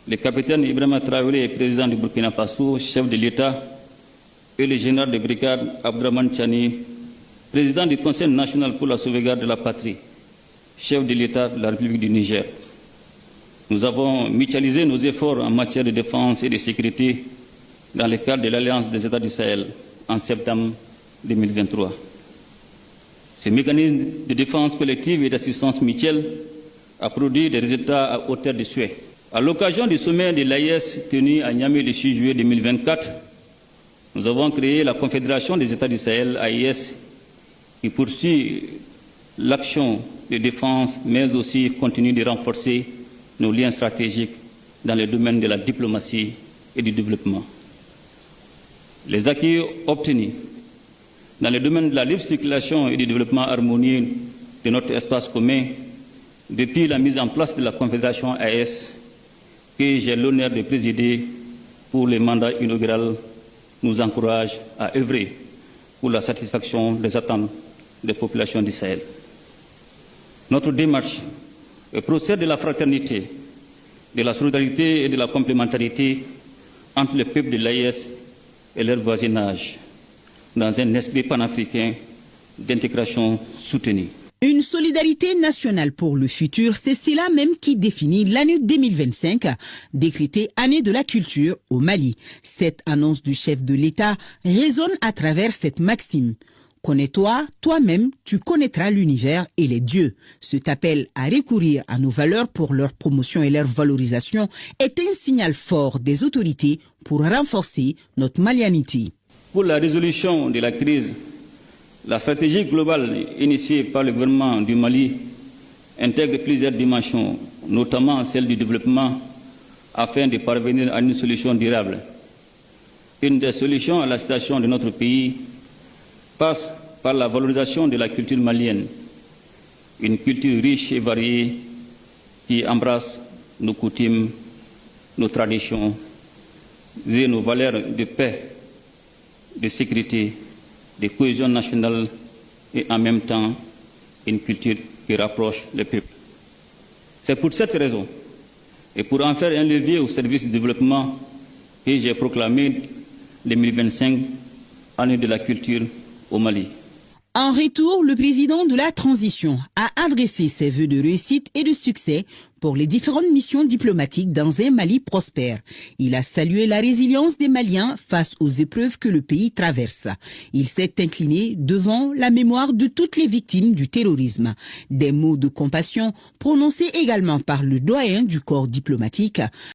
le capitaine Ibrahima Traoré, président du Burkina Faso, chef de l'État, et le général de brigade Abdraman Tchani, président du Conseil national pour la sauvegarde de la patrie, chef de l'État de la République du Niger. Nous avons mutualisé nos efforts en matière de défense et de sécurité dans le cadre de l'Alliance des États du Sahel en septembre 2023. Ce mécanisme de défense collective et d'assistance mutuelle a produit des résultats à hauteur de souhait. À l'occasion du sommet de l'AES tenu à Niamey le 6 juillet 2024, nous avons créé la Confédération des États du Sahel, AES, qui poursuit l'action de défense, mais aussi continue de renforcer nos liens stratégiques dans le domaine de la diplomatie et du développement. Les acquis obtenus dans le domaine de la libre circulation et du développement harmonieux de notre espace commun depuis la mise en place de la Confédération AES, que j'ai l'honneur de présider pour le mandat inaugural, nous encouragent à œuvrer pour la satisfaction des attentes des populations du Sahel. Notre démarche procède de la fraternité, de la solidarité et de la complémentarité entre les peuples de l'AES et leur voisinage, dans un esprit panafricain d'intégration soutenue. Une solidarité nationale pour le futur, c'est cela même qui définit l'année 2025, décrétée année de la culture au Mali. Cette annonce du chef de l'État résonne à travers cette maxime. Connais-toi, toi-même, tu connaîtras l'univers et les dieux. Cet appel à recourir à nos valeurs pour leur promotion et leur valorisation est un signal fort des autorités pour renforcer notre malianité. Pour la résolution de la crise, la stratégie globale initiée par le gouvernement du Mali intègre plusieurs dimensions, notamment celle du développement, afin de parvenir à une solution durable. Une des solutions à la situation de notre pays passe par la valorisation de la culture malienne, une culture riche et variée qui embrasse nos coutumes, nos traditions et nos valeurs de paix, de sécurité, de cohésion nationale et en même temps une culture qui rapproche les peuples. C'est pour cette raison et pour en faire un levier au service du développement que j'ai proclamé 2025 année de la culture au Mali. En retour, le président de la transition a adressé ses vœux de réussite et de succès pour les différentes missions diplomatiques dans un Mali prospère. Il a salué la résilience des Maliens face aux épreuves que le pays traverse. Il s'est incliné devant la mémoire de toutes les victimes du terrorisme. Des mots de compassion prononcés également par le doyen du corps diplomatique,